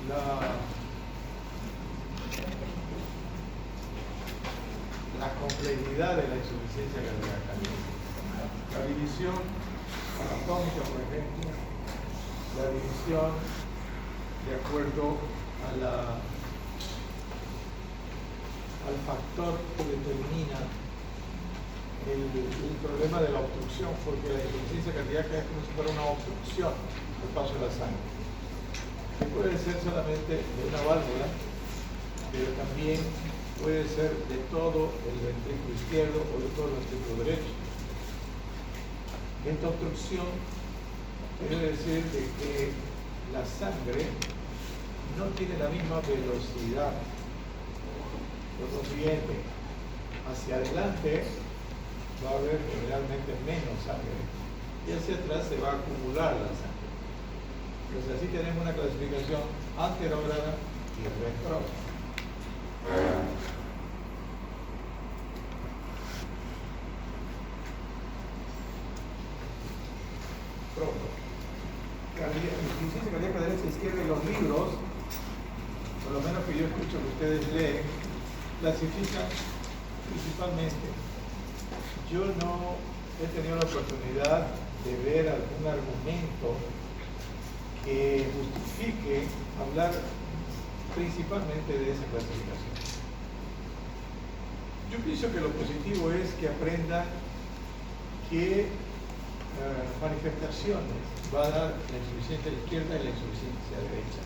la complejidad de la insuficiencia cardíaca. La división anatómica, por ejemplo, la división de acuerdo al factor que determina el problema de la obstrucción, porque la insuficiencia cardíaca es como si fuera una obstrucción al paso de la sangre, que puede ser solamente de una válvula, pero también puede ser de todo el ventrículo izquierdo o de todo el ventrículo derecho. Esta obstrucción quiere decir de que la sangre no tiene la misma velocidad. Por consiguiente, hacia adelante va a haber generalmente menos sangre y hacia atrás se va a acumular la sangre. Entonces así tenemos una clasificación anterógrada y retrógrada. La insuficiencia cardíaca derecha e izquierda y los libros, por lo menos que yo escucho que ustedes leen, clasifican principalmente. Yo no he tenido la oportunidad de ver algún argumento que justifique hablar principalmente de esa clasificación. Yo pienso que lo positivo es que aprendan qué manifestaciones va a dar la insuficiencia izquierda y la insuficiencia derecha.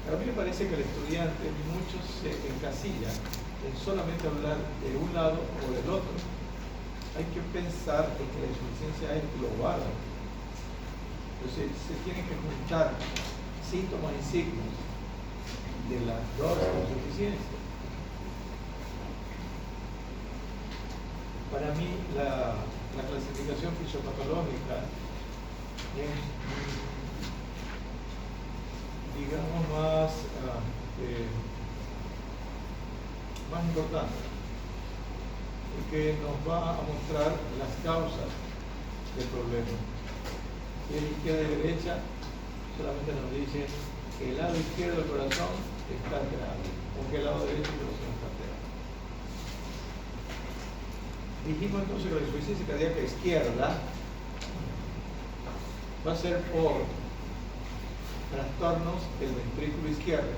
Pero a mí me parece que el estudiante, muchos se encasillan en solamente hablar de un lado o del otro. Hay que pensar en que la insuficiencia es global. Entonces se tienen que juntar síntomas y signos de las dos insuficiencias. Para mí la clasificación fisiopatológica es, digamos, más importante, porque nos va a mostrar las causas del problema. Si es izquierda y derecha, solamente nos dice que el lado izquierdo del corazón está alterado, o que el lado derecho del corazón está alterado. Dijimos entonces que la insuficiencia cardíaca izquierda va a ser por trastornos del ventrículo izquierdo,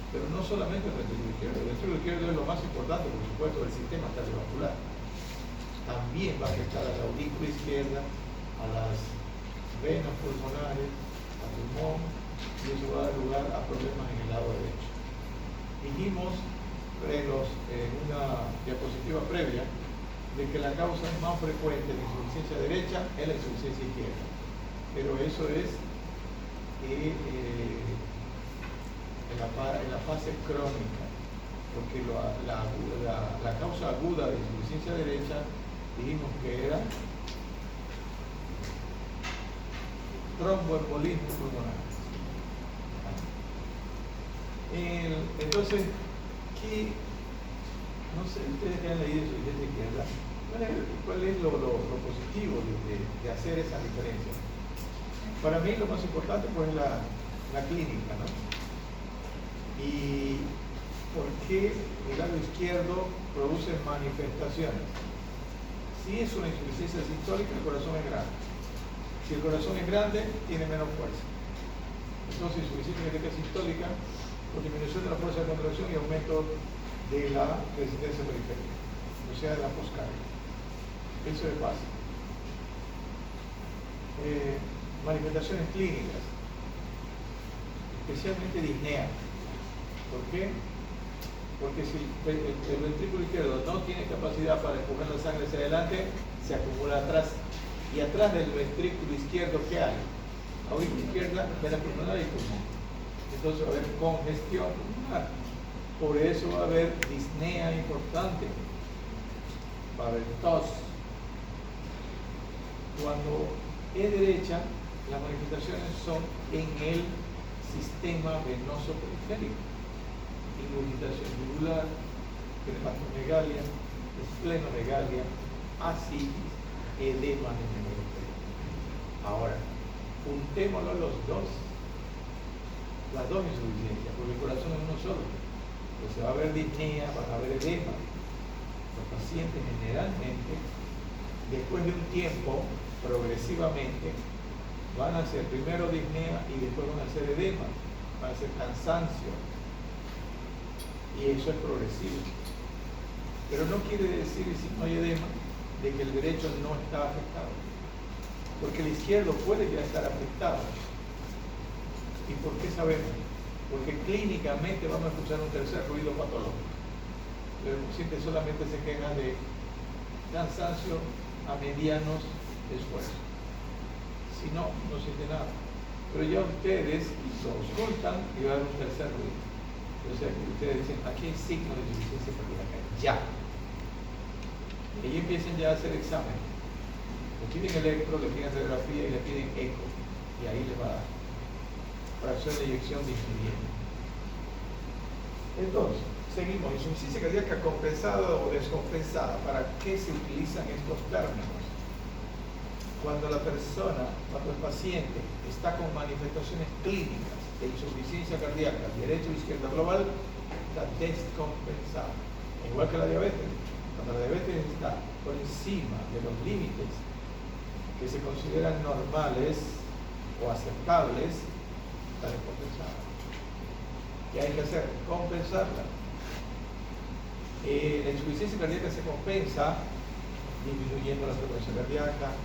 pero no solamente el ventrículo izquierdo. El ventrículo izquierdo es lo más importante, por supuesto, del sistema cardiovascular. También va a afectar a la aurícula izquierda, a las venas pulmonares, al pulmón, y eso va a dar lugar a problemas en el lado derecho. Dijimos en una diapositiva previa de que la causa más frecuente de insuficiencia derecha es la insuficiencia izquierda, pero eso es en la fase crónica, porque la causa aguda de insuficiencia derecha dijimos que era tromboembolismo pulmonar. Entonces, no sé, ustedes que han leído insuficiencia izquierda, ¿cuál es lo positivo de hacer esa diferencia? Para mí lo más importante pues es la clínica, ¿no? Y por qué el lado izquierdo produce manifestaciones. Si es una insuficiencia sistólica, el corazón es grande. Si el corazón es grande, tiene menos fuerza. Entonces, insuficiencia cardíaca sistólica, con disminución de la fuerza de contracción y aumento de la resistencia periférica, o sea, de la poscardia. Eso es básico. Manifestaciones clínicas, especialmente disnea. ¿Por qué? Porque si el ventrículo izquierdo no tiene capacidad para empujar la sangre hacia adelante, se acumula atrás. Y atrás del ventrículo izquierdo, ¿qué hay? Aurícula izquierda, vena pulmonar y pulmón. Entonces va a haber congestión pulmonar. Por eso va a haber disnea importante. Va a haber tos. Cuando es derecha, las manifestaciones son en el sistema venoso periférico. Ingurgitación yugular, hepatomegalia, esplenomegalia, ascitis, edema en el periférico. Ahora, juntémoslo los dos. las dos insuficiencias, porque el corazón es uno solo. Pues se va a ver disnea, van a ver edema. Los pacientes generalmente, después de un tiempo, progresivamente, van a hacer primero disnea y después van a hacer edema, van a hacer cansancio. Y eso es progresivo. Pero no quiere decir, si no hay edema, de que el derecho no está afectado. Porque el izquierdo puede ya estar afectado. ¿Y por qué sabemos? Porque clínicamente vamos a escuchar un tercer ruido patológico. Pero el paciente solamente se queja de cansancio a medianos esfuerzos. Si no, no siente nada. Pero ya ustedes lo auscultan y va a haber un tercer ruido. O sea, que ustedes dicen, aquí hay signo de insuficiencia cardíaca. Ya. Y ahí empiezan ya a hacer exámenes. Le piden electro, le piden radiografía y le piden eco. Y ahí le va a dar fracción de eyección disminuyendo. Entonces, seguimos. Insuficiencia cardíaca compensada o descompensada. ¿Para qué se utilizan estos términos? Cuando la persona, cuando el paciente está con manifestaciones clínicas de insuficiencia cardíaca, derecha o izquierda global, está descompensada. Igual que la diabetes. Cuando la diabetes está por encima de los límites que se consideran normales o aceptables, está descompensada. ¿Qué hay que hacer? Compensarla. La insuficiencia cardíaca se compensa disminuyendo la frecuencia cardíaca,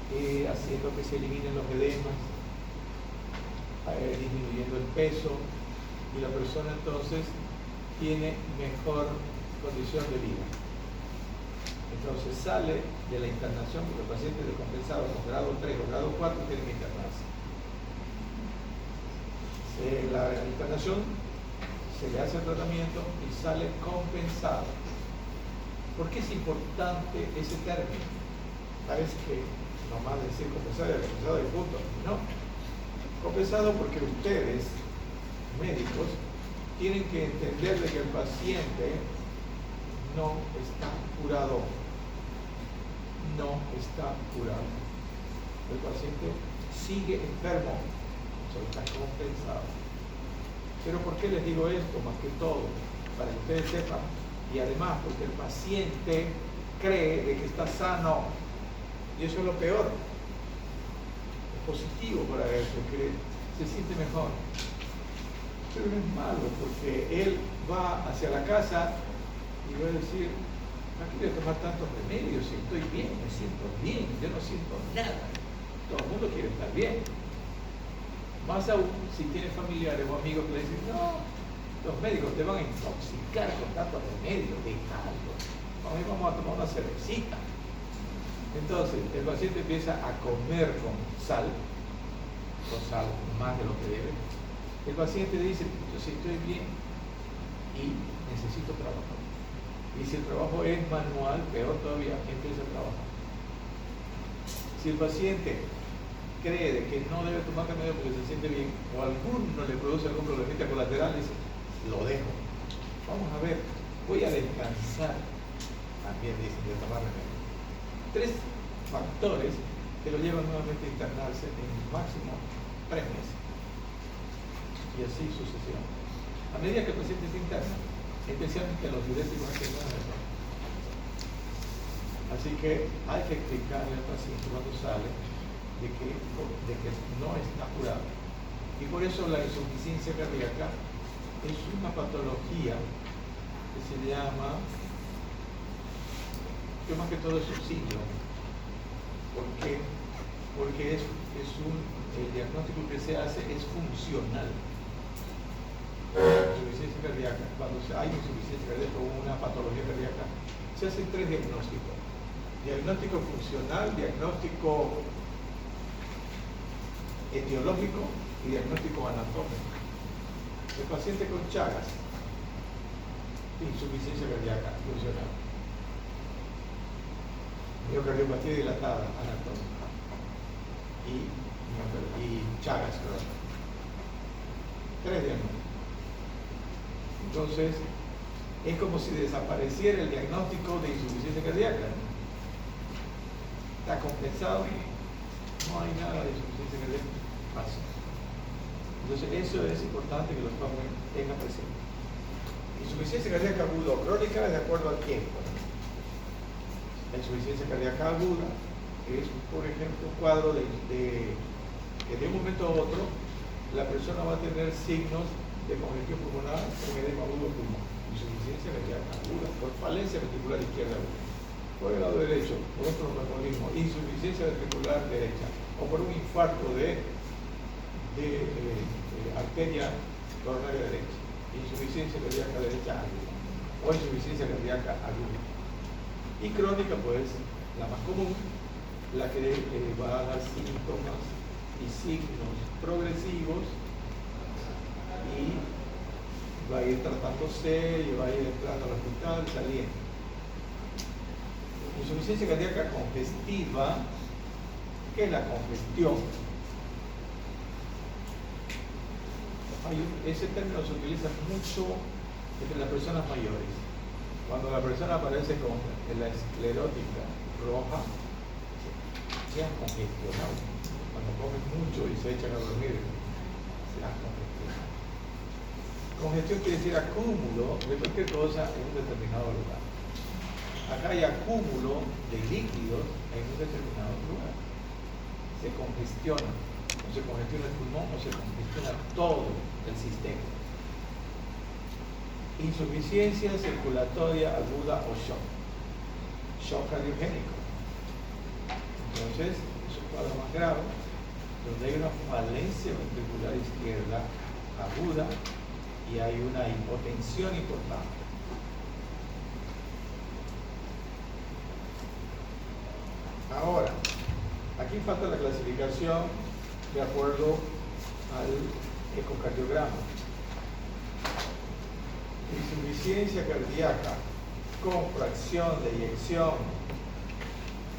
haciendo que se eliminen los edemas, disminuyendo el peso, y la persona entonces tiene mejor condición de vida. Entonces sale de la internación, porque el paciente descompensado con grado 3 o grado 4 tiene que internarse. La internación se le hace el tratamiento y sale compensado. ¿Por qué es importante ese término? Parece que nomás decir compensado y punto. No. Compensado porque ustedes, médicos, tienen que entender de que el paciente no está curado. No está curado. El paciente sigue enfermo. Solo está compensado. Pero ¿por qué les digo esto? Más que todo, para que ustedes sepan, y además porque el paciente cree de que está sano, y eso es lo peor. Es positivo para él, porque se siente mejor. Pero no es malo, porque él va hacia la casa y va a decir, no quiero tomar tantos remedios, si estoy bien, me siento bien, yo no siento nada. Todo el mundo quiere estar bien. Más aún si tiene familiares o amigos que le dicen, no, los médicos te van a intoxicar con tantos remedios, déjalo. Hoy vamos a tomar una cervecita. Entonces, el paciente empieza a comer con sal más de lo que debe. El paciente dice, yo sí estoy bien y necesito trabajar. Y si el trabajo es manual, peor todavía, empieza a trabajar. Si el paciente cree de que no debe tomar remedio porque se siente bien, o alguno le produce algún problemita colateral, dice, lo dejo. Vamos a ver, voy a descansar. También dicen de tomar remedio. 3 factores que lo llevan nuevamente a internarse en máximo 3 meses. Y así sucesivamente. A medida que el paciente se interna, especialmente los diuréticos antiinflamatorios. Así que hay que explicarle al paciente cuando sale de que no está curado. Y por eso la insuficiencia cardíaca es una patología que se llama, que más que todo es un síndrome. ¿Por qué? Porque el diagnóstico que se hace es funcional. Insuficiencia cardíaca, cuando hay insuficiencia cardíaca o una patología cardíaca, se hacen 3 diagnósticos. Diagnóstico funcional, diagnóstico etiológico y diagnóstico anatómico. El paciente con Chagas, insuficiencia cardíaca funcional. Miocardiopatía dilatada, anatómica. Y Chagas, creo. 3 diagnósticos. Entonces, es como si desapareciera el diagnóstico de insuficiencia cardíaca. Está compensado, no hay nada de insuficiencia cardíaca. Pasa. Entonces eso es importante que los padres tengan presente. Insuficiencia cardíaca aguda o crónica es de acuerdo al tiempo. La insuficiencia cardíaca aguda es, por ejemplo, un cuadro que de un momento a otro la persona va a tener signos de congestión pulmonar con edema agudo pulmón. Insuficiencia cardíaca aguda por falencia ventricular izquierda aguda. Por el lado derecho, por otro metabolismo, insuficiencia ventricular derecha o por un infarto de arteria coronaria derecha, insuficiencia cardíaca derecha aguda o insuficiencia cardíaca aguda. Y crónica, pues, la más común, la que va a dar síntomas y signos progresivos y va a ir tratándose y va a ir entrando al hospital, saliendo. Insuficiencia cardíaca congestiva, ¿qué es la congestión? Ese término se utiliza mucho entre las personas mayores. Cuando la persona aparece con la esclerótica roja, se han congestionado. Cuando comen mucho y se echan a dormir, se han congestionado. Congestión quiere decir acúmulo de cualquier cosa en un determinado lugar. Acá hay acúmulo de líquidos en un determinado lugar. Se congestiona. O se congestiona el pulmón o se congestiona todo el sistema. Insuficiencia circulatoria aguda o shock. Shock cardiogénico. Entonces, es un cuadro más grave, donde hay una falencia ventricular izquierda aguda y hay una hipotensión importante. Ahora, aquí falta la clasificación de acuerdo al ecocardiograma. Insuficiencia cardíaca con fracción de eyección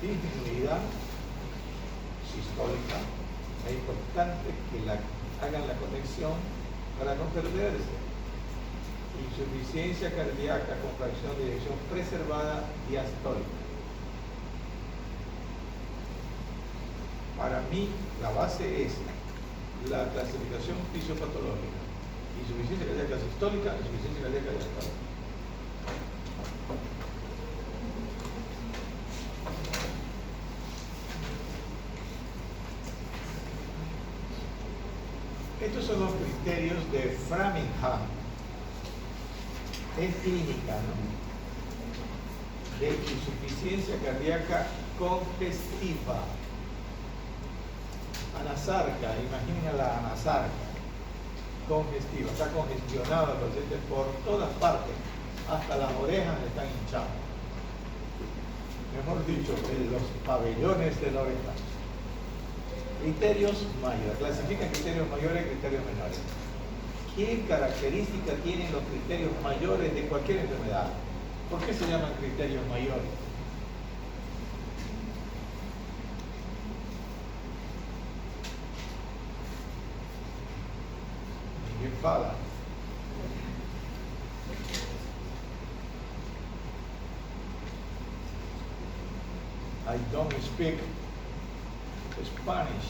disminuida, sistólica. Es importante que hagan la conexión para no perderse. Insuficiencia cardíaca con fracción de eyección preservada diastólica. Para mí, la base es la clasificación fisiopatológica. Insuficiencia cardíaca sistólica, insuficiencia cardíaca diastólica. Estos son los criterios de Framingham en clínica, ¿no? De insuficiencia cardíaca congestiva. Anasarca, imaginen a la anasarca congestiva, está congestionado el paciente por todas partes, hasta las orejas están hinchadas. Mejor dicho, en los pabellones de la oreja. Criterios mayores, clasifican criterios mayores y criterios menores. ¿Qué características tienen los criterios mayores de cualquier enfermedad? ¿Por qué se llaman criterios mayores? Fala. I don't speak Spanish.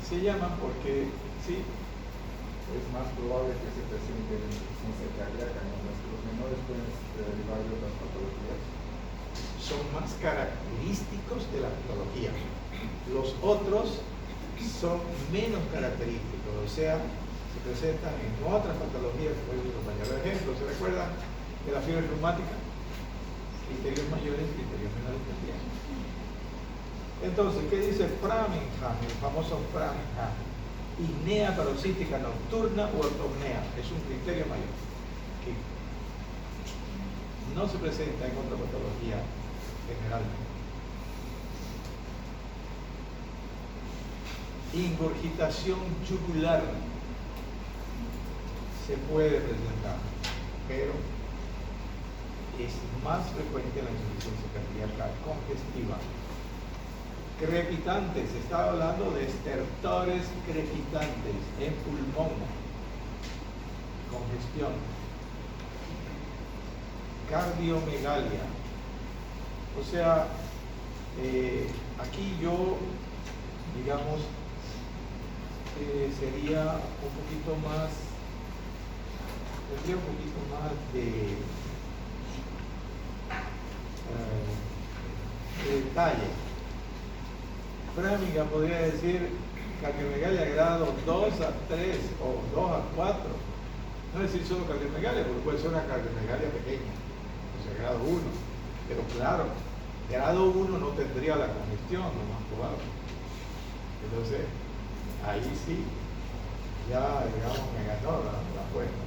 Se llaman porque, sí, es más probable que se presente insuficiencia cardíaca, mientras que los menores pueden derivar de otras patologías. Son más característicos de la patología. Los otros son menos característicos, o sea, se presentan en otras patologías, como dice el compañero de ejemplo. ¿Se recuerdan de la fiebre reumática? Criterios mayores, criterios menores también. Entonces, ¿qué dice Framingham? El famoso Framingham. Apnea paroxística nocturna o ortopnea. Es un criterio mayor. Que no se presenta en otra patología generalmente. Ingurgitación yugular se puede presentar, pero es más frecuente la insuficiencia cardíaca congestiva. Crepitantes, se está hablando de estertores crepitantes en pulmón, congestión. Cardiomegalia, o sea, aquí yo digamos, sería un poquito más, tendría un poquito más de detalle. Framingham podría decir cardiomegalia grado 2 a 3 o 2 a 4. No decir solo cardiomegalia, porque puede ser una cardiomegalia pequeña, o sea, grado 1. Pero claro, grado 1 no tendría la congestión, lo más probable. Entonces, ahí sí, ya digamos me ganó la apuesta.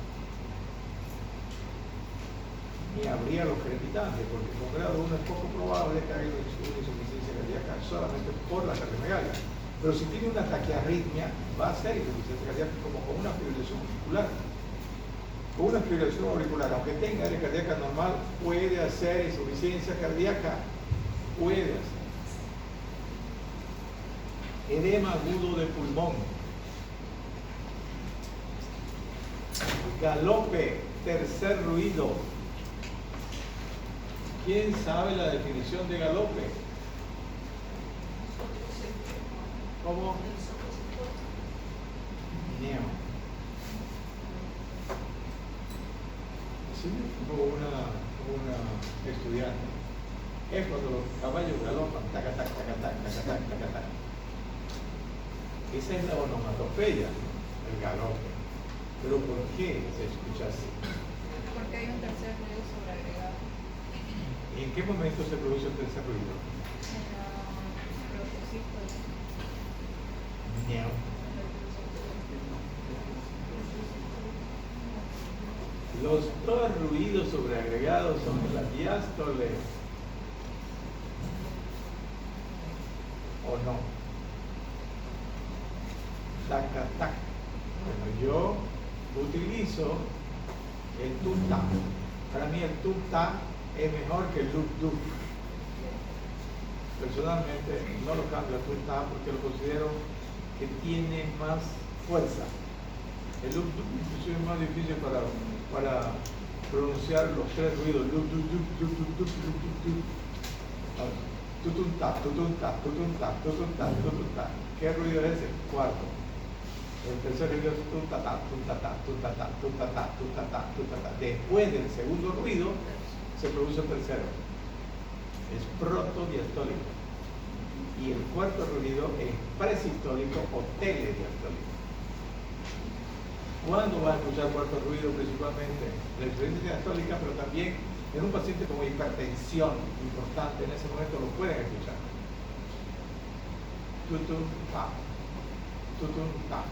Ni habría los crepitantes, porque con grado 1 es poco probable que haya una insuficiencia cardíaca solamente por la cardiomegalia. Pero si tiene una taquiarritmia, va a ser insuficiencia cardíaca como con una fibrilación auricular. Con una fibrilación auricular, aunque tenga área cardíaca normal, puede hacer insuficiencia cardíaca. Puede hacer. Edema agudo de pulmón. Galope, tercer ruido. ¿Quién sabe la definición de galope? ¿Cómo? Neo. Así hubo una estudiante. Es cuando los caballos galopan, taca, taca, taca, taca, taca, taca, taca, taca. Esa es la onomatopeya, el galope. Pero ¿por qué se escucha así? Porque hay un tercer ruido sobreagregado. ¿Y en qué momento se produce el tercer ruido? En la protosístolis. Neo. Los dos ruidos sobreagregados son la diástole. ¿O no? Taca, tac. Bueno, yo utilizo el tuta. Para mí el tuta es mejor que el lup-dup. Personalmente no lo cambio a tuta porque lo considero que tiene más fuerza. El lup-dup inclusive es más difícil para pronunciar los tres ruidos. Lup-dup-dup, lup-dup-dup, lup-dup-dup. Tutunta, tutunta, tutunta, tutunta, tutunta. ¿Qué ruido es ese? Cuarto. El tercer ruido es tuntata, tuntata, tuntata, tuntata, tuntata, tuntata. Después del segundo ruido se produce el tercero. Es protodiastólico. Y el cuarto ruido es presistólico o telediastólico. ¿Cuándo va a escuchar cuarto ruido? Principalmente la insuficiencia diastólica, pero también en un paciente como hipertensión importante, en ese momento lo pueden escuchar. Tutun, ta, tutun, ta.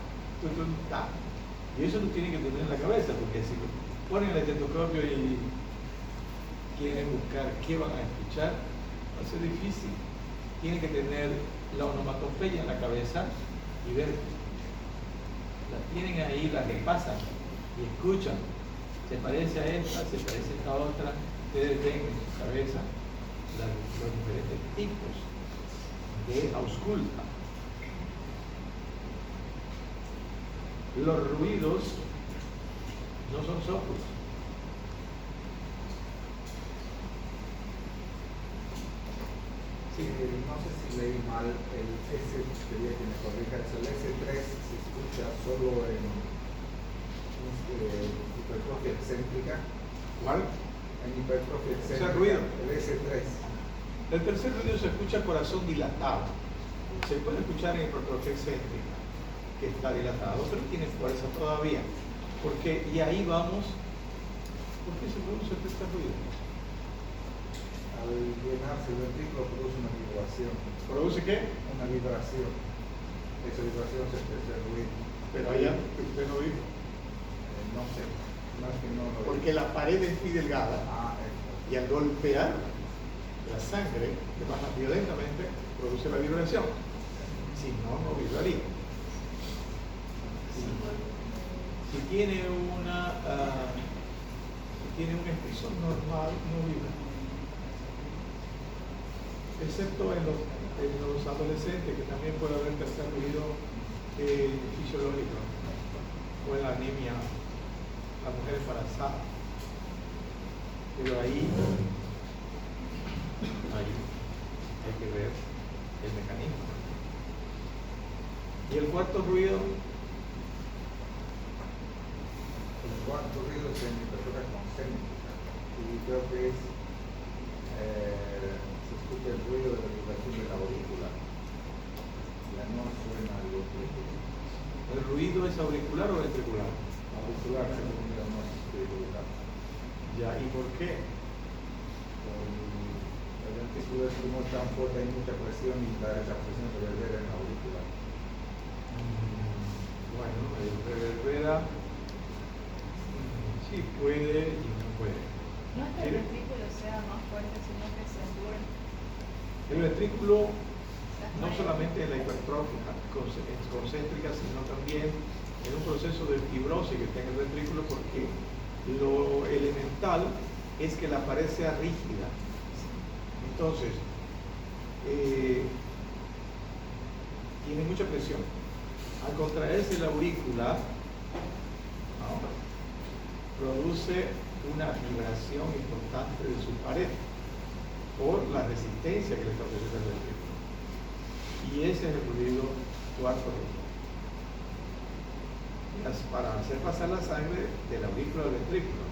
Y eso lo tienen que tener en la cabeza, porque si ponen el estetoscopio y quieren buscar qué van a escuchar, va a ser difícil. Tienen que tener la onomatopeya en la cabeza y ver. La tienen ahí, la repasan y escuchan. Se parece a esta, se parece a esta otra. Ustedes ven en su cabeza los diferentes tipos de ausculta. Los ruidos no son sordos. Sí, no sé si leí mal el S, quería que me corrijas. El S3 se escucha solo en hipertrofia excéntrica. ¿Cuál? En hipertrofia excéntrica. Ese ruido. El S3. El tercer ruido se escucha corazón dilatado. Se puede escuchar en hipertrofia excéntrica, que está dilatado, pero tiene fuerza todavía. Porque, y ahí vamos, ¿por qué se produce el tercer ruido? Al llenarse el ventrículo produce una vibración. ¿Produce qué? Una vibración. Esa vibración es el tercer ruido. Pero allá, que usted no vive. No sé, más que no lo Porque la pared es muy delgada y al golpear la sangre que baja violentamente produce la vibración. Si no, no vibraría. Si tiene una espesor normal, no vibra. Excepto en los adolescentes, que también puede haber tercer ruido fisiológico, o en la anemia, la mujer embarazada. Pero ahí hay que ver el mecanismo. Y el cuarto ruido, El cuarto ruido es en hipertrofia concéntrica y creo que es, se escucha el ruido de la vibración de la aurícula. Ya no suena el auricular. ¿el ruido es auricular o ventricular? Auricular, según yo, no es auricular. Ya, ¿y por qué? El ventrículo es muy tan fuerte, hay mucha presión y esa presión se reverbera en la aurícula. Bueno, el reverbera sí puede y no puede. No es que el ventrículo sea más fuerte, sino que se endurece. El ventrículo no solamente en la hipertrofia concéntrica, sino también en un proceso de fibrosis que tenga el ventrículo, porque lo elemental es que la pared sea rígida. Entonces, tiene mucha presión. Al contraerse la aurícula, ¿no?, produce una vibración importante de su pared por la resistencia que le está ofreciendo el ventrículo. Y ese es el ruido cuarto ruido. Para hacer pasar la sangre de la aurícula al ventrículo.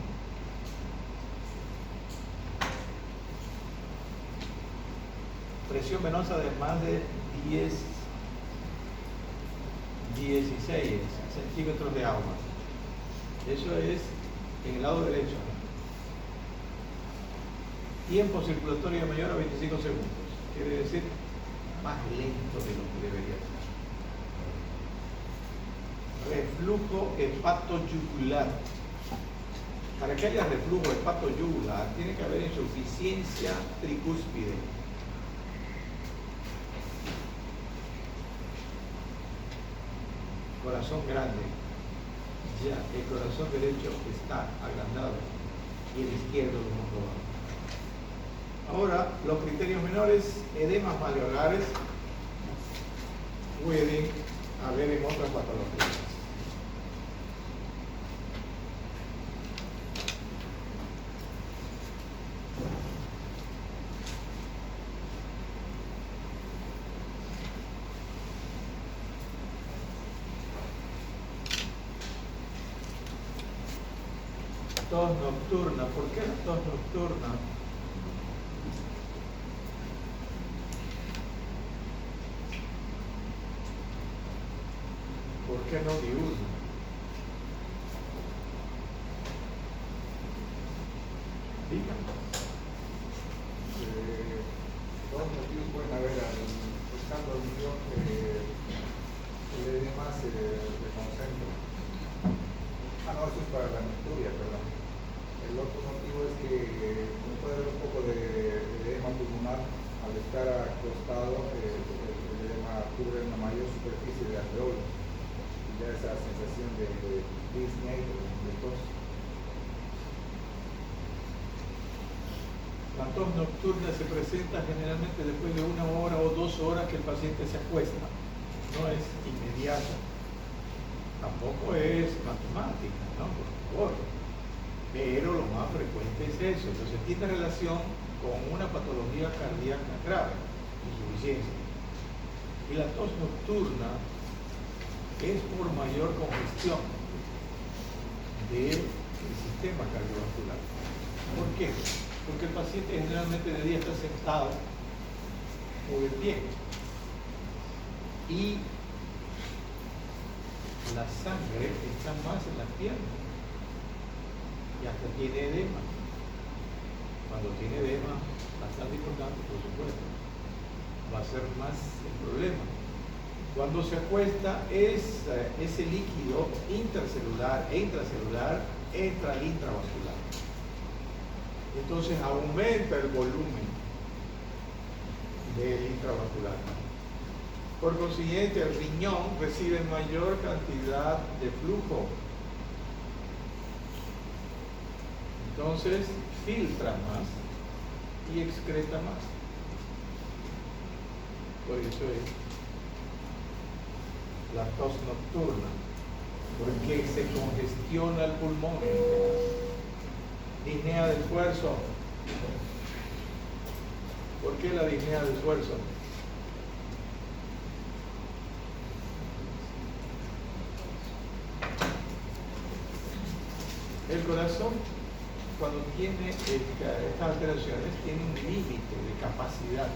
Presión venosa de más de 16 centímetros de agua. Eso es en el lado derecho. Tiempo circulatorio mayor a 25 segundos. Quiere decir más lento de lo que debería ser. Reflujo hepatoyugular. Para que haya reflujo hepatoyugular tiene que haber insuficiencia tricúspide. Corazón grande. Ya, el corazón derecho está agrandado y el izquierdo lo hemos probado. Ahora, los criterios menores, edemas malleolares, pueden haber en otras patologías. Tos nocturna. ¿Por qué la tos nocturna? ¿Por qué no diurna? Díganme. Dos motivos pueden haber buscando audición, el edema se reconcentra. No, eso es para la nocturia, perdón. El otro motivo es que puede haber un poco de edema pulmonar al estar acostado, el edema cubre una mayor superficie de alveolos y da esa sensación de disney, de tos. La tos nocturna se presenta generalmente después de 1 hora o 2 horas que el paciente se acuesta. No es inmediata. Tampoco es matemática, ¿no? Por favor. Pero lo más frecuente es eso. Entonces tiene relación con una patología cardíaca grave, insuficiencia. Y la tos nocturna es por mayor congestión del sistema cardiovascular. ¿Por qué? Porque el paciente generalmente de día está sentado o de pie. Y la sangre está más en las piernas y hasta tiene edema. Cuando tiene edema, bastante importante, por supuesto, va a ser más el problema. Cuando se acuesta, ese líquido intercelular e intracelular entra al intravascular. Entonces aumenta el volumen del intravascular. Por consiguiente, el riñón recibe mayor cantidad de flujo. Entonces, filtra más y excreta más. Por eso es la tos nocturna, porque se congestiona el pulmón. Disnea del esfuerzo. ¿Por qué la disnea del esfuerzo? corazón, cuando tiene estas alteraciones, tiene un límite de capacidad.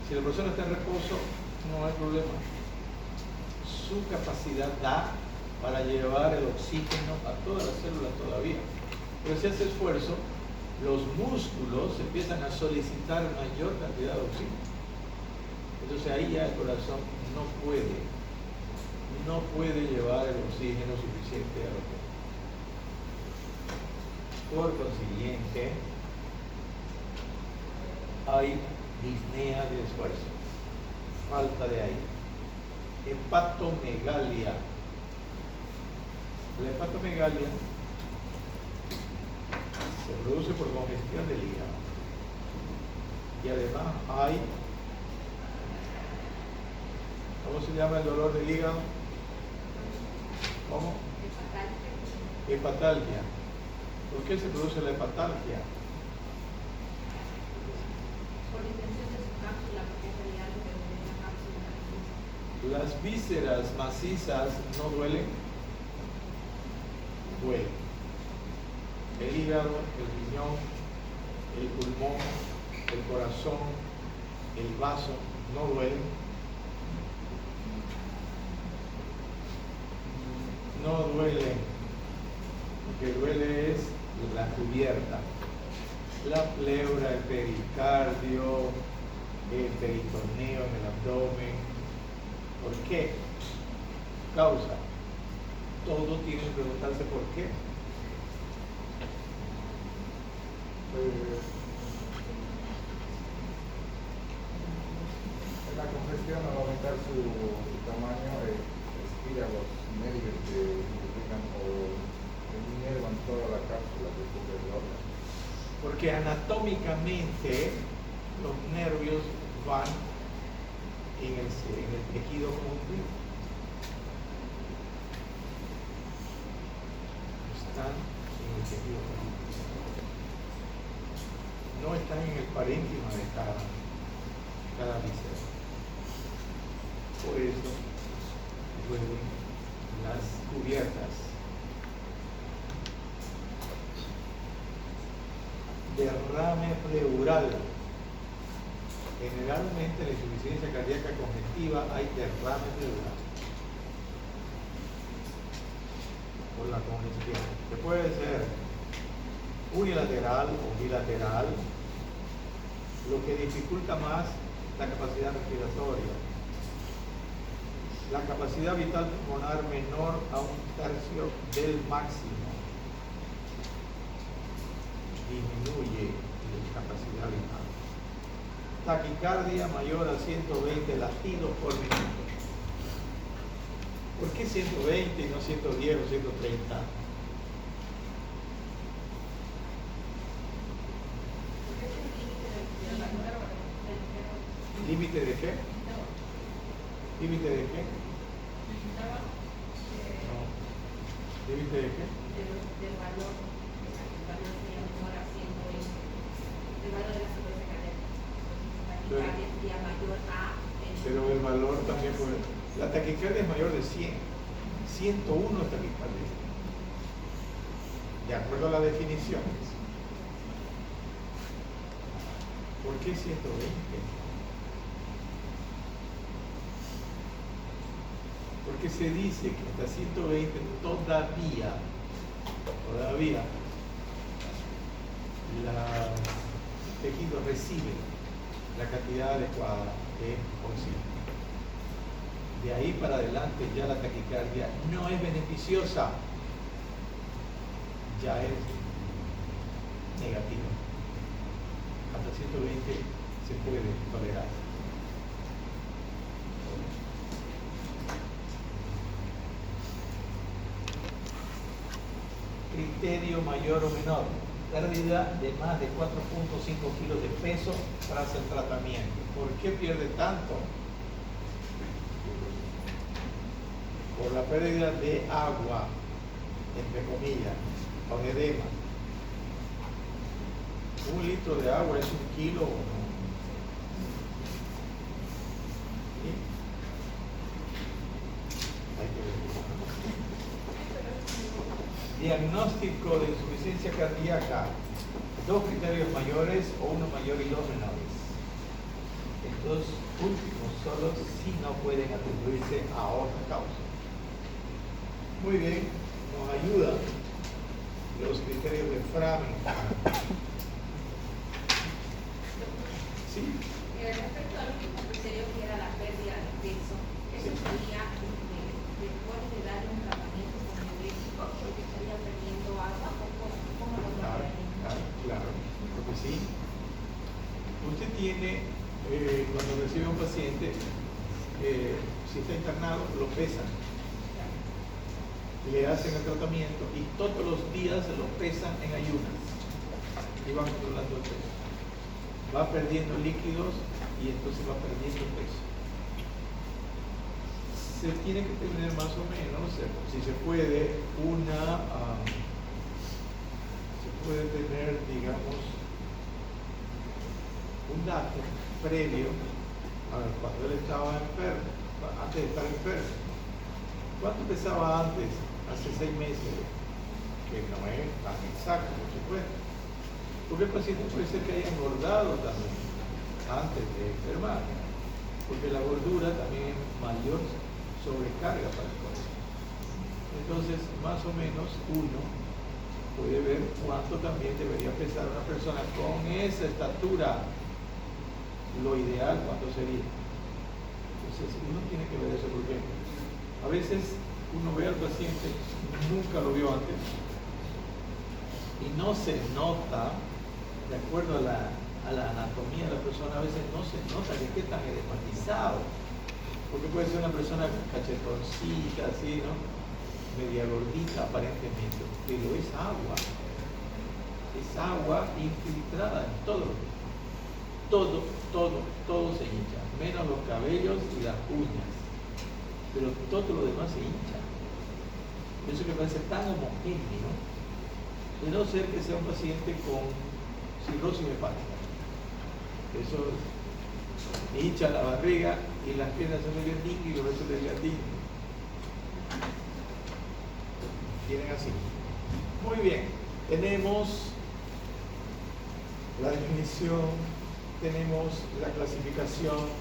Si la persona está en reposo, no hay problema. Su capacidad da para llevar el oxígeno a todas las células todavía. Pero si hace esfuerzo, los músculos empiezan a solicitar mayor cantidad de oxígeno. Entonces ahí ya el corazón no puede llevar el oxígeno suficiente a lo que. Por consiguiente, hay disnea de esfuerzo, falta de aire. Hepatomegalia. La hepatomegalia se produce por congestión del hígado. Y además hay, ¿cómo se llama el dolor del hígado? ¿Cómo? Hepatalgia. ¿Por qué se produce la hepatalgia? Por intención de su cápsula, porque en realidad lo que duele es la cápsula. Las vísceras macizas no duelen. Duelen. El hígado, el riñón, el pulmón, el corazón, el vaso no duelen. No duelen. Lo que duele es la cubierta, la pleura, el pericardio, el peritoneo en el abdomen. ¿Por qué? Causa. Todo tiene que preguntarse por qué. La congestión al aumentar su tamaño estira los nervios que multiplican o inervan toda la cápsula que cubre el órgano. Porque anatómicamente los nervios van en el tejido conjuntivo. Están en el tejido conjuntivo. No están en el parénquima de cada víscera. Por eso duelen las cubiertas. Derrame pleural. Generalmente en la insuficiencia cardíaca congestiva hay derrame pleural por la congestión, que puede ser unilateral o bilateral, lo que dificulta más la capacidad respiratoria. La capacidad vital pulmonar menor a 1/3 del máximo disminuye la capacidad vital. Taquicardia mayor a 120 latidos por minuto. ¿Por qué 120 y no 110 o 130? ¿Límite de qué? ¿Límite de qué? No. ¿Límite de qué? Del valor. El valor sería menor a 120. El valor de la frecuencia cardíaca. La taquicardia sería mayor a. Pero el valor también puede. La taquicardia es mayor de 100. 101 es taquicardia. De acuerdo a la definición. ¿Por qué 120? Porque se dice que hasta 120 todavía los tejidos reciben la cantidad adecuada de oxígeno. De ahí para adelante ya la taquicardia no es beneficiosa, ya es negativa. Hasta 120 se puede tolerar. Criterio mayor o menor, pérdida de más de 4.5 kilos de peso tras el tratamiento. ¿Por qué pierde tanto? Por la pérdida de agua, entre comillas, con edema. 1 litro de agua es 1 kilo o no. ¿Sí? Hay que ver. Diagnóstico de insuficiencia cardíaca, 2 criterios mayores o uno mayor y 2 menores. Estos últimos solo si no pueden atribuirse a otra causa. Muy bien, nos ayudan los criterios de Framingham. ¿Sí? Respecto al último criterio que era la pérdida de peso, eso sería después de darle un tratamiento con diurético, porque estaría perdiendo agua, o cómo lo Claro, porque sí. Usted tiene, cuando recibe un paciente, si está internado, lo pesan, le hacen el tratamiento y todos los días lo pesan en ayunas y van controlando el peso. Va perdiendo líquidos y entonces va perdiendo peso. Se tiene que tener más o menos, si se puede, se puede tener, digamos, un dato previo a ver, cuando él estaba enfermo, antes de estar enfermo. ¿Cuánto pesaba antes? Hace 6 meses, que no es tan exacto, por supuesto. Porque el paciente puede ser que haya engordado también antes de enfermar, porque la gordura también es mayor sobrecarga para el corazón. Entonces, más o menos uno puede ver cuánto también debería pesar una persona con esa estatura. Lo ideal, ¿cuánto sería? Entonces, uno tiene que ver eso porque a veces uno ve al paciente, nunca lo vio antes, y no se nota, de acuerdo a la anatomía de la persona, a veces no se nota que esté tan edematizado, porque puede ser una persona cachetoncita, así, ¿no? Media gordita aparentemente, pero es agua infiltrada en todo, todo se hincha, menos los cabellos y las uñas, pero todo lo demás se hincha. Eso que parece tan homogéneo, de no ser que sea un paciente con cirrosis hepática. Eso hincha la barriga y las piernas son de gandín y los restos de gandín. Tienen así. Muy bien, tenemos la definición, tenemos la clasificación,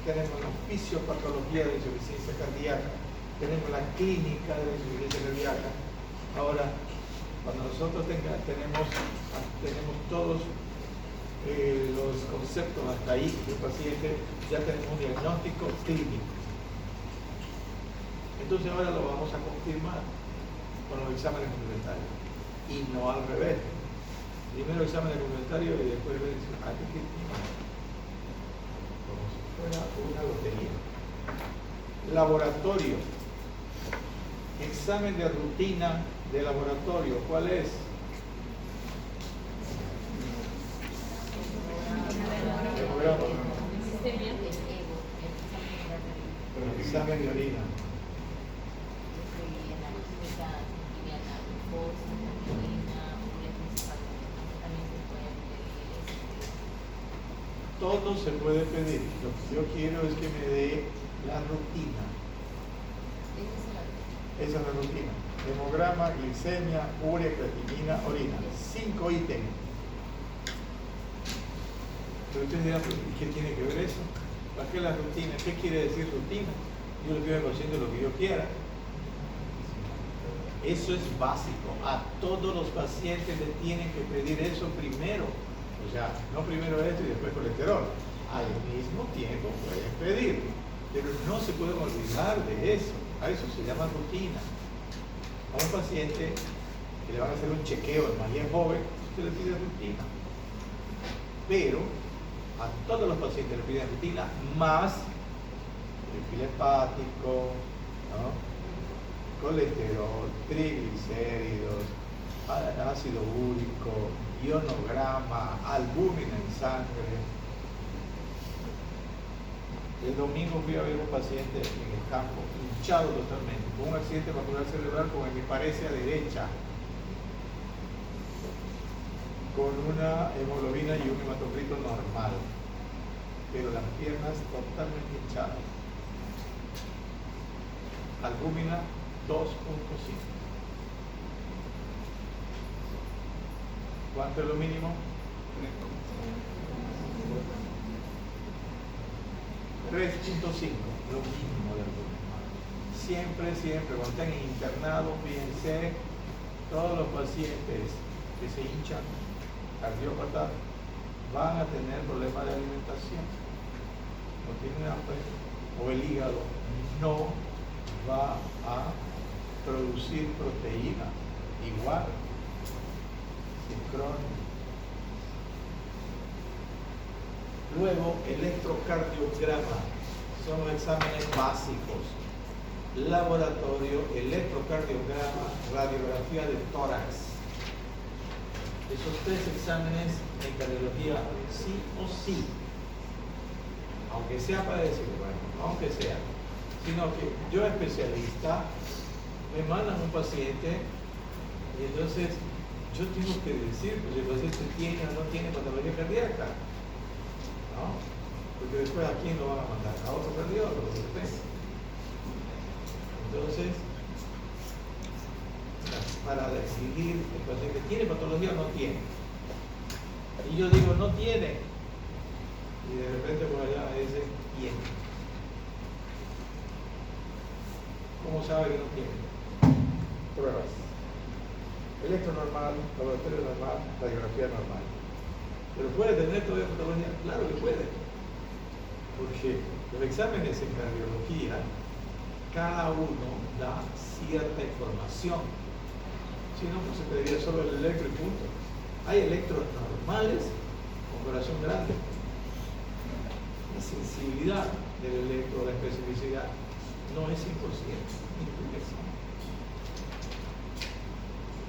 tenemos la fisiopatología de insuficiencia cardíaca, tenemos la clínica de la insuficiencia cardíaca. Ahora, cuando nosotros tenemos todos los conceptos hasta ahí del paciente, ya tenemos un diagnóstico clínico. Entonces ahora lo vamos a confirmar con los exámenes complementarios y no al revés. Primero exámenes complementarios y después ver qué tiene. Como si fuera una lotería. Laboratorio. Examen de rutina de laboratorio. ¿Cuál es? Examen de orina. Todo se puede pedir. Lo que yo quiero es que me dé la rutina. Esa es la rutina. Hemograma, glicemia, urea, creatinina, orina. 5 ítems. Pero ustedes dirán, ¿qué tiene que ver eso? ¿Para qué la rutina? ¿Qué quiere decir rutina? Yo lo que voy haciendo lo que yo quiera. Eso es básico. A todos los pacientes les tienen que pedir eso primero. O sea, no primero esto y después colesterol. Al mismo tiempo pueden pedir. Pero no se pueden olvidar de eso. A eso se llama rutina. A un paciente que le van a hacer un chequeo de manera joven, usted le pide rutina. Pero a todos los pacientes le piden rutina más perfil hepático, ¿no? Colesterol, triglicéridos, ácido úrico, ionograma, albúmina en sangre. El domingo fui a ver un paciente en el campo, hinchado totalmente, con un accidente vascular cerebral con hemiparesia derecha, con una hemoglobina y un hematocrito normal, pero las piernas totalmente hinchadas. Albúmina 2.5. ¿Cuánto es lo mínimo? 3.5, lo mínimo del volumen. Siempre, cuando están internados, fíjense, todos los pacientes que se hinchan cardiópatas van a tener problemas de alimentación, no tienen hambre, o el hígado no va a producir proteína igual, sincrónico. Luego, electrocardiograma, son los exámenes básicos. Laboratorio, electrocardiograma, radiografía de tórax. Esos tres exámenes en cardiología, sí o sí, aunque sea para decir, bueno, aunque sea, sino que yo especialista, me mandan un paciente y entonces yo tengo que decir, pues el paciente tiene o no tiene patología cardíaca, ¿no? Porque después a quién lo van a mandar, a otro cardiólogo, entonces, para decidir el paciente tiene patología o no tiene. Y yo digo, no tiene. Y de repente por allá me dicen, tiene. ¿Cómo sabe que no tiene? Pruebas. Electro normal, laboratorio normal, radiografía normal. ¿Pero puede tener todavía patología? Claro que puede. Porque los exámenes en cardiología, cada uno da cierta información. Si no, pues se pediría solo el electro y punto. Hay electros normales con corazón grande. La sensibilidad del electro, la especificidad, no es 100%,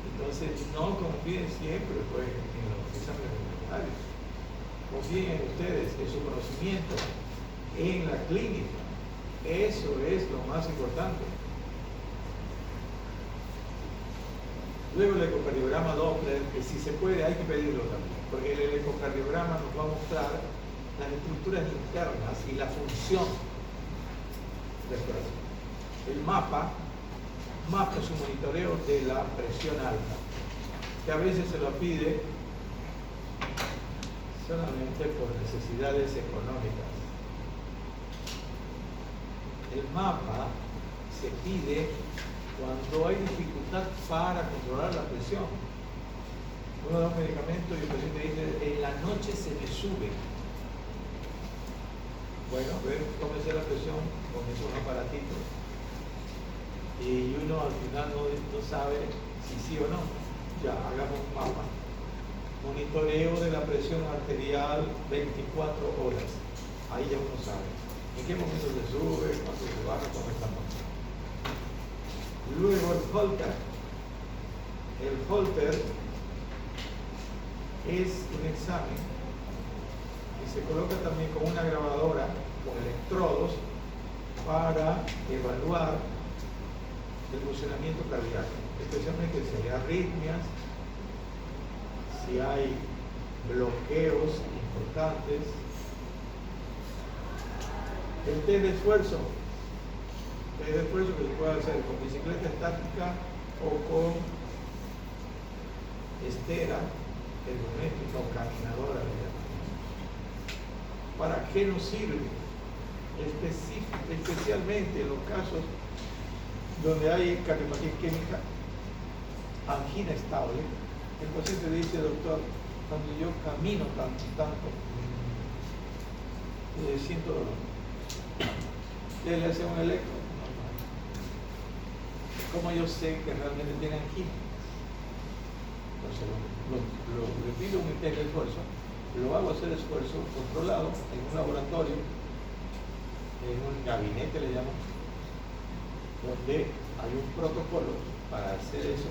entonces no confíen siempre pues, en los exámenes voluntarios. Confíen en ustedes, en su conocimiento, en la clínica. Eso es lo más importante. Luego el ecocardiograma Doppler, que si se puede hay que pedirlo también, porque el ecocardiograma nos va a mostrar las estructuras internas y la función del corazón. El mapa es un monitoreo de la presión alta, que a veces se lo pide solamente por necesidades económicas. El mapa se pide cuando hay dificultad para controlar la presión. Uno da un medicamento y el paciente dice, en la noche se me sube. Bueno, tómese la presión con esos aparatitos. Y uno al final no sabe si sí o no. Ya, hagamos un mapa. Monitoreo de la presión arterial 24 horas. Ahí ya uno sabe. ¿En qué momento se sube? ¿Cuánto se baja? ¿Cómo estamos? Luego el Holter. El Holter es un examen que se coloca también con una grabadora con electrodos para evaluar el funcionamiento cardíaco, especialmente si hay arritmias, si hay bloqueos importantes. El test de esfuerzo que se puede hacer con bicicleta estática o con estera ergométrica o caminadora. ¿Para qué nos sirve? Especialmente en los casos donde hay cardiopatía isquémica, angina estable, el paciente dice, doctor, cuando yo camino tanto, siento dolor. ¿Le hace un electro? ¿Cómo yo sé que realmente tiene angina? Entonces le pido un test de esfuerzo, lo hago hacer esfuerzo controlado en un laboratorio, en un gabinete le llaman, donde hay un protocolo para hacer eso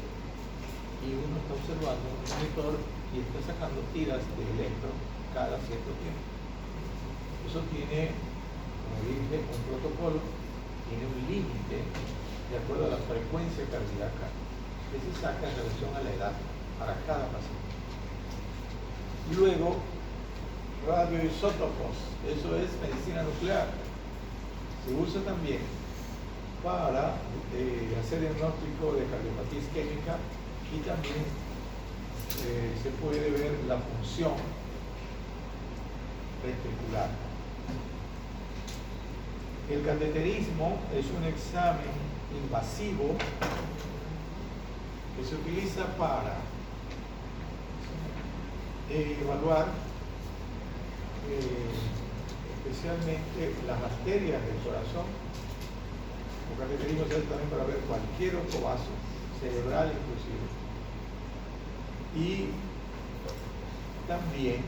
y uno está observando un monitor y está sacando tiras de electro cada cierto tiempo. Eso tiene, como dije, un protocolo, tiene un límite de acuerdo a la frecuencia cardíaca que se saca en relación a la edad para cada paciente. Luego, radioisótopos, eso es medicina nuclear. Se usa también para hacer diagnóstico de cardiopatía isquémica y también se puede ver la función ventricular. El cateterismo es un examen invasivo que se utiliza para evaluar especialmente las arterias del corazón. El cateterismo se hace también para ver cualquier otro vaso, cerebral inclusive. Y también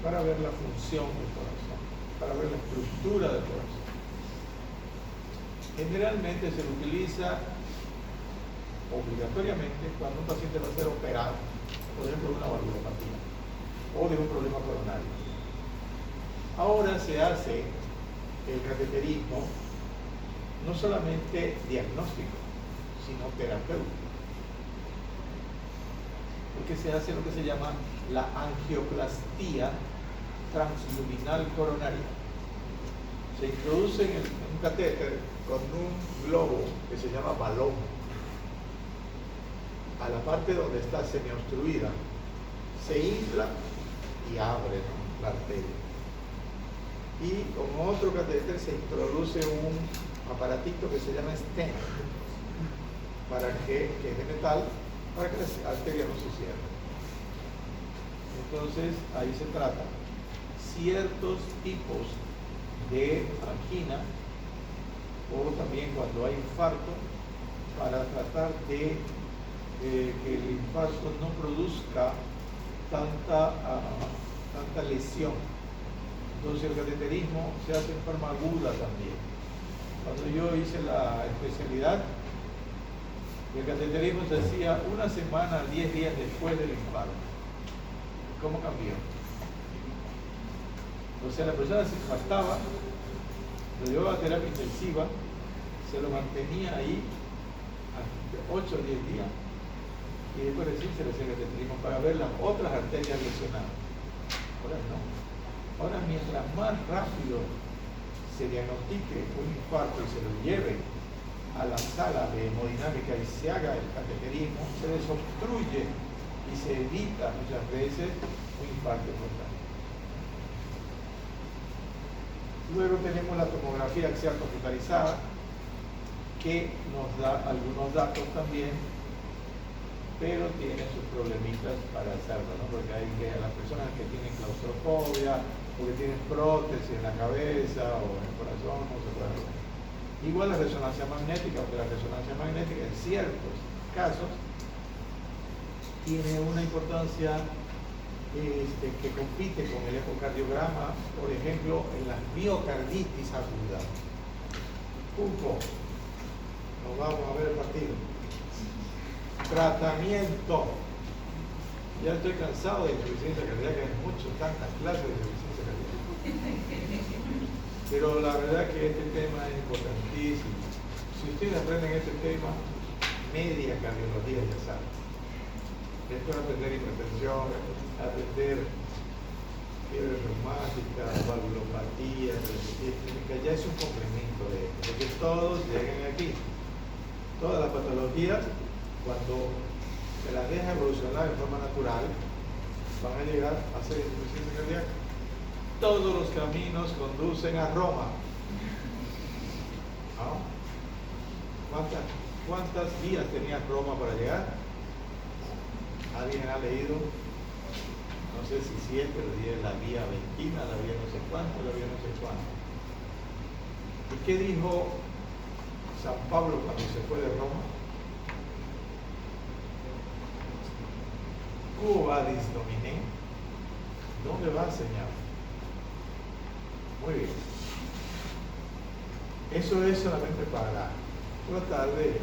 para ver la función del corazón, para ver la estructura del corazón. Generalmente se lo utiliza obligatoriamente cuando un paciente va a ser operado, por ejemplo, de una valvulopatía o de un problema coronario. Ahora se hace el cateterismo no solamente diagnóstico, sino terapéutico, porque se hace lo que se llama la angioplastía transluminal coronaria. Se introduce en un catéter con un globo que se llama balón a la parte donde está semiobstruida, se infla y abre, ¿no?, la arteria. Y con otro catéter se introduce un aparatito que se llama stent, que es de metal, para que la arteria no se cierre. Entonces ahí se trata ciertos tipos de angina o también cuando hay infarto, para tratar de que el infarto no produzca tanta lesión. Entonces el cateterismo se hace en forma aguda también. Cuando yo hice la especialidad, el cateterismo se hacía 1 semana, 10 días después del infarto. ¿Cómo cambió? O sea, la persona se infartaba, lo llevaba a terapia intensiva, se lo mantenía ahí hasta 8 o 10 días y después recién se le hacía cateterismo para ver las otras arterias lesionadas. Ahora no. Ahora, mientras más rápido se diagnostique un infarto y se lo lleve a la sala de hemodinámica y se haga el cateterismo, se desobstruye y se evita muchas veces un infarto total. Luego tenemos la tomografía axial computarizada, que nos da algunos datos también, pero tiene sus problemitas para hacerlo, ¿no? Porque hay que a las personas que tienen claustrofobia, o que tienen prótesis en la cabeza o en el corazón, no se puede hacer. Igual la resonancia magnética, porque la resonancia magnética en ciertos casos tiene una importancia que compite con el ecocardiograma, por ejemplo, en las miocarditis agudas. Nos vamos a ver el partido. Tratamiento. Ya estoy cansado de insuficiencia cardíaca, hay tantas clases de insuficiencia cardíaca. Pero la verdad que este tema es importantísimo. Si ustedes aprenden este tema, media cardiología ya saben. Esto es aprender hipertensión, aprender fiebre reumática, valvulopatía, ya es un complemento de esto, porque todos llegan aquí. Todas las patologías, cuando se las deja evolucionar de forma natural, van a llegar a ser insuficiencia cardíaca. Todos los caminos conducen a Roma. ¿No? ¿Cuántas vías tenía Roma para llegar? ¿Alguien ha leído? No sé si 7, pero 10, la vía Ventina, la vía no sé cuánto, la vía no sé cuánto. ¿Y qué dijo San Pablo cuando se fue de Roma? Quo vadis Domine? ¿Dónde va, Señor? Muy bien. Eso es solamente para tratar de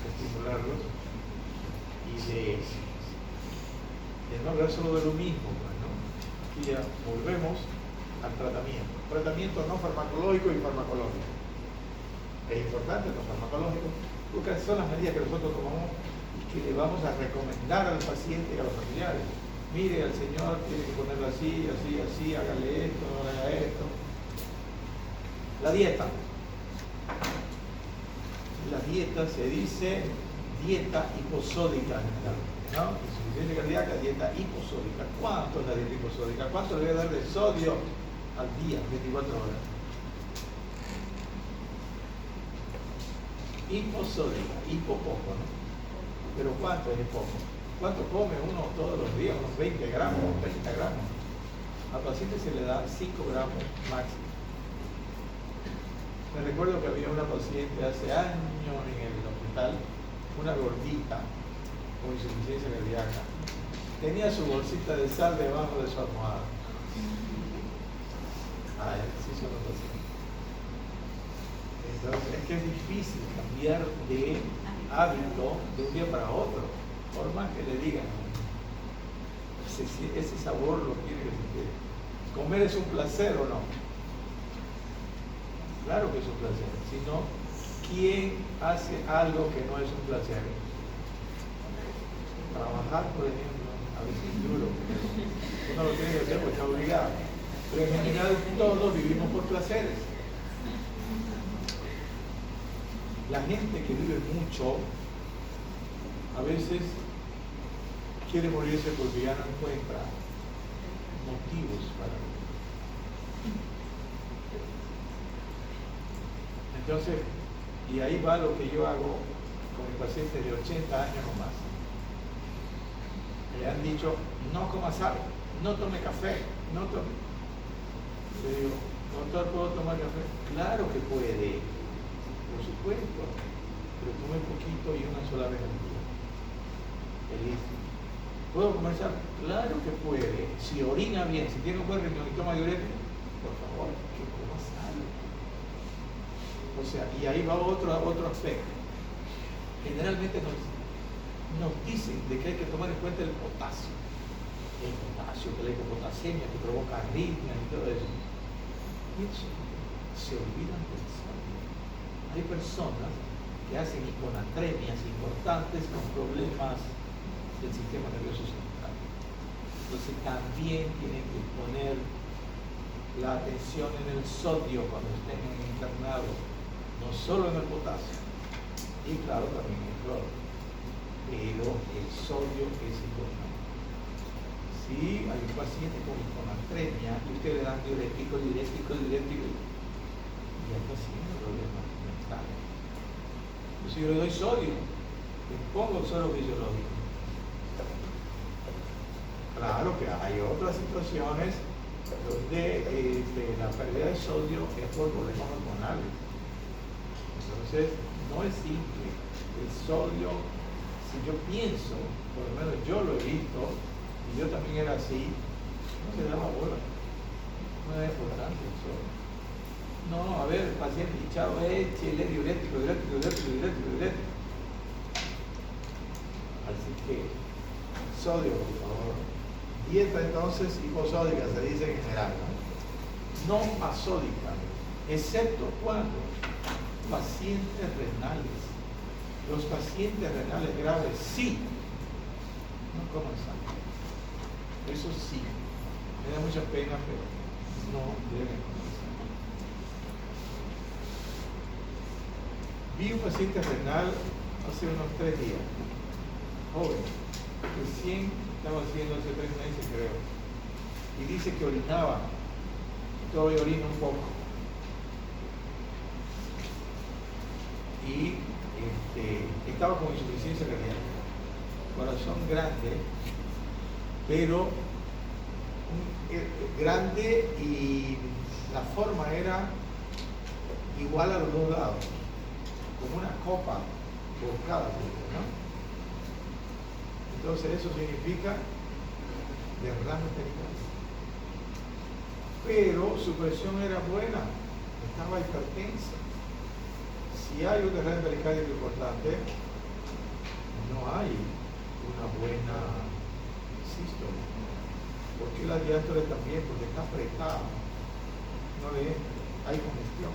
estimularlos y de no hablar solo de lo mismo, ¿no? Y ya volvemos al tratamiento. Tratamiento no farmacológico y farmacológico. Es importante lo farmacológico, porque son las medidas que nosotros tomamos y que le vamos a recomendar al paciente y a los familiares. Mire, al señor tiene que ponerlo así, así, así, hágale esto, no haga esto. La dieta. La dieta se dice dieta hiposódica, ¿no? Insuficiencia cardíaca, dieta hiposódica. ¿Cuánto es la dieta hiposódica? ¿Cuánto le voy a dar de sodio al día, 24 horas? Hiposódica, hipo poco, ¿no? Pero ¿cuánto es poco? ¿Cuánto come uno todos los días? Unos 20 gramos, 30 gramos. Al paciente se le da 5 gramos máximo. Me recuerdo que había una paciente hace años en el hospital, una gordita con insuficiencia cardíaca. Tenía su bolsita de sal debajo de su almohada. Sí son los pacientes. Entonces es que es difícil cambiar de hábito de un día para otro, por más que le digan. Ese sabor lo tiene que sentir. ¿Comer es un placer o no? Claro que es un placer. Si no, ¿quién hace algo que no es un placer? Trabajar, por ejemplo, a veces es duro. Uno lo tiene que hacer porque está obligado. Pero en general todos vivimos por placeres. La gente que vive mucho, a veces quiere morirse porque ya no encuentra motivos para vivir. Entonces, y ahí va lo que yo hago con mis pacientes de 80 años o más. Me han dicho, no coma sal, no tome café, no tome. Le digo, doctor, ¿puedo tomar café? Claro que puede, por supuesto, pero tome poquito y una sola vez al día. Feliz. ¿Puedo comer sal? Claro que puede. Si orina bien, si tiene un buen riñón y toma diurético, por favor, que coma sal. O sea, y ahí va otro aspecto. Generalmente nos dicen de que hay que tomar en cuenta el potasio. El potasio, que la hipopotasemia, que provoca arritmias y todo eso. Y eso, se olvidan de eso. Hay personas que hacen hiponatremias importantes con problemas del sistema nervioso central. Entonces también tienen que poner la atención en el sodio cuando estén internados, no solo en el potasio, y claro también en el cloro, pero el sodio es importante. Si hay un paciente con hiponatremia y usted le dan diurético, y ya está haciendo problemas mentales. Si yo le doy sodio, le pongo suero fisiológico. Claro que hay otras situaciones donde la pérdida de sodio es por problemas hormonales. Entonces, no es simple. El sodio, si yo pienso, por lo menos yo lo he visto, y yo también era así, no se daba bola. No era importante el sodio. No, a ver, el paciente hinchado, échele diurético. Así que, sodio, por favor. Dieta entonces hiposódica, se dice en general, no asódica, excepto cuando pacientes renales. Los pacientes renales graves sí, no coman sangre. Eso sí, me da mucha pena, pero no deben comer sangre. Vi un paciente renal hace unos 3 días, joven, recién estaba haciendo hace 3 meses creo, y dice que orinaba, todavía orina un poco, y estaba con insuficiencia cardíaca, corazón grande, pero grande, y la forma era igual a los dos lados, como una copa volcada, ¿no? Entonces eso significa derrame peritoneal. Pero su presión era buena, estaba hipertensa. Si hay un derrame pericárdico importante, no hay una buena sístole. ¿Por qué la diástole también? Porque está apretada, no le entra, hay congestión.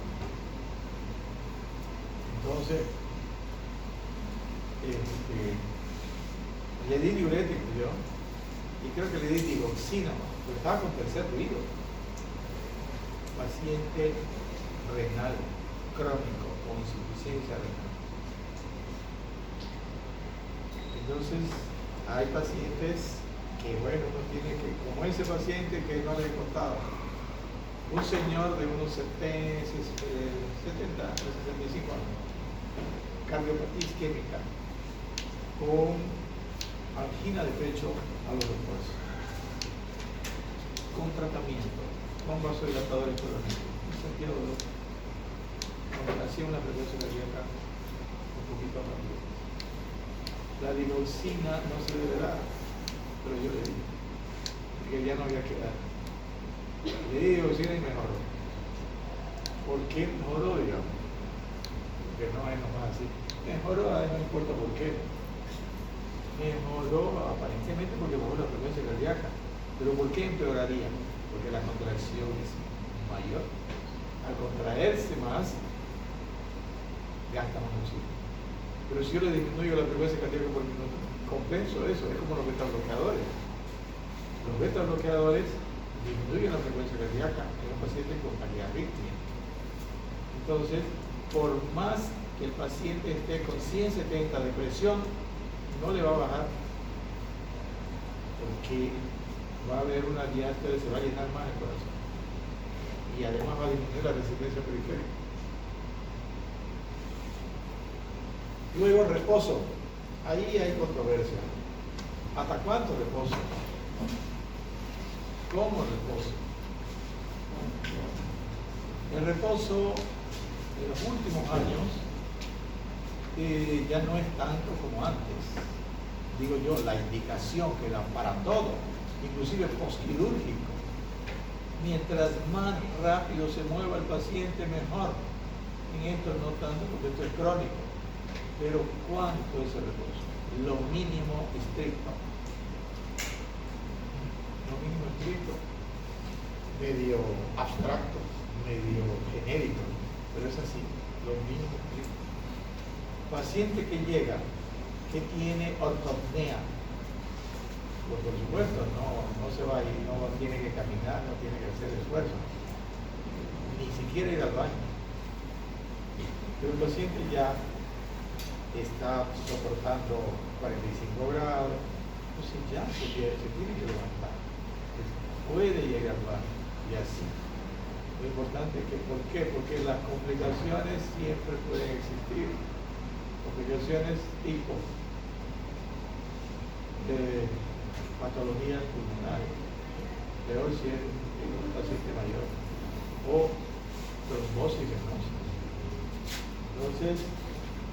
Entonces, le di diurético yo, y creo que le di digoxina, pero estaba con tercer ruido. Paciente renal crónico con insuficiencia renal. Entonces, hay pacientes que, bueno, uno tiene que, como ese paciente que no le he contado, un señor de unos 70, 65 años, cardiopatía isquémica, con angina de pecho a los refuerzos, con tratamiento, con vasodilatadores cronónicos, un sentido de dolor, cuando hacía una frecuencia cardíaca un poquito rápido. La digoxina no se debe dar, pero yo le digo, porque ya no había que dar. Le di digoxina y mejoró. ¿Por qué mejoró, digamos? Porque no es nomás así. Mejoró, no importa por qué. Mejoró aparentemente porque bajó la frecuencia cardíaca. Pero ¿por qué empeoraría? Porque la contracción es mayor. Al contraerse más, gasta más oxígeno. Pero si yo le disminuyo la frecuencia cardíaca por minuto, compenso eso. Es como los beta-bloqueadores. Los beta-bloqueadores disminuyen la frecuencia cardíaca en un paciente con taquiarritmia. Entonces, por más que el paciente esté con 170 de presión, no le va a bajar, porque va a haber una diástole, se va a llenar más el corazón y además va a disminuir la resistencia periférica. Luego el reposo, ahí hay controversia. ¿Hasta cuánto reposo? ¿Cómo reposo? El reposo en los últimos años ya no es tanto como antes. Digo yo, la indicación que dan para todo, inclusive postquirúrgico. Mientras más rápido se mueva el paciente, mejor. En esto no tanto porque esto es crónico. Pero ¿cuánto es el reposo? Lo mínimo estricto. Lo mínimo estricto. Medio abstracto, medio genérico, pero es así, lo mínimo estricto. Paciente que llega, que tiene ortopnea, pues por supuesto no se va a ir, no tiene que caminar, no tiene que hacer esfuerzo, ni siquiera ir al baño. Pero el paciente ya está soportando 45 grados, entonces ya se tiene que levantar, puede llegar al baño y así. Lo importante es que, ¿por qué? Porque las complicaciones siempre pueden existir. Complicaciones tipo de patologías pulmonares, peor si es un paciente mayor, o trombosis venosa. Entonces,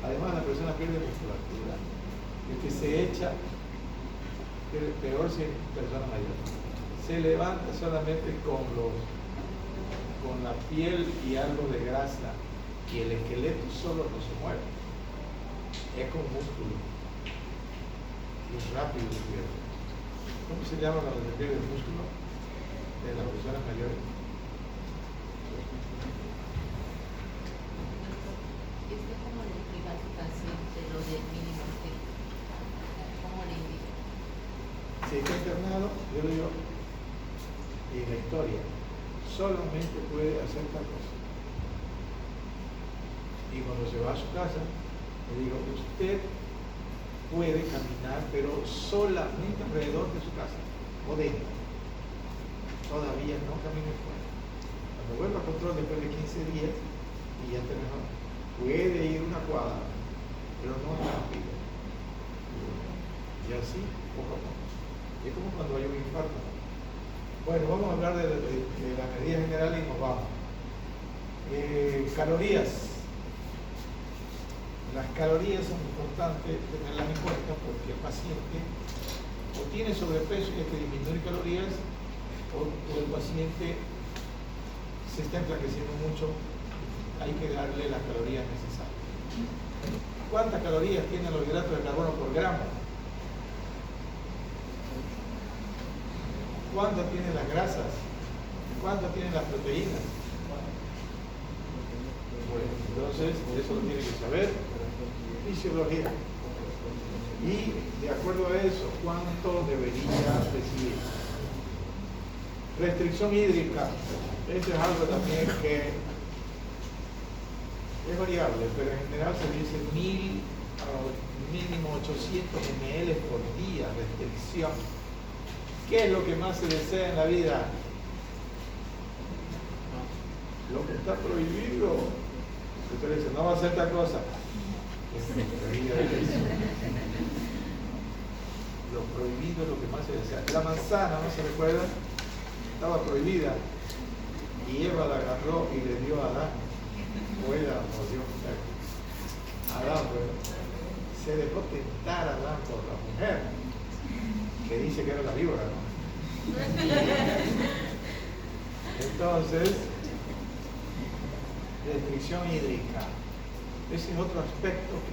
además la persona pierde musculatura. El que se echa, peor si es persona mayor. Se levanta solamente con la piel y algo de grasa, y el esqueleto solo no se mueve. Es con músculo. Y rápido se pierde. ¿Cómo se llama cuando se pierde el músculo de las personas mayores? ¿Cómo le explica a su paciente lo del mínimo estricto? ¿Cómo le indica? Si está internado, yo digo, en la historia, solamente puede hacer tal cosa. Y cuando se va a su casa, le digo, usted puede caminar, pero solamente alrededor de su casa, o dentro. Todavía no camine fuera. Cuando vuelva a control después de 15 días, y ya está mejor, puede ir una cuadra, pero no rápido. Y así, poco a poco. Es como cuando hay un infarto. Bueno, vamos a hablar de la medida general y nos vamos. Calorías. Las calorías son importantes tenerlas en cuenta porque el paciente o tiene sobrepeso y hay que disminuir calorías, o el paciente se está enflaqueciendo mucho, hay que darle las calorías necesarias. ¿Cuántas calorías tienen los hidratos de carbono por gramo? ¿Cuántas tienen las grasas? ¿Cuántas tienen las proteínas? Bueno, entonces eso lo tiene que saber. Fisiología. Y de acuerdo a eso, ¿cuánto debería recibir? Restricción hídrica. Esto es algo también que es variable, pero en general se dice 1000 mínimo 800 ml por día, restricción. ¿Qué es lo que más se desea en la vida? Lo que está prohibido. Usted le dice, no va a hacer esta cosa. Lo prohibido es lo que más se desea. La manzana, ¿no se recuerda? Estaba prohibida. Y Eva la agarró y le dio a Adán. O ella la mordió. Adán, pues, se dejó tentar a Adán por la mujer, que dice que era la víbora, ¿no? Entonces, restricción hídrica. Ese es otro aspecto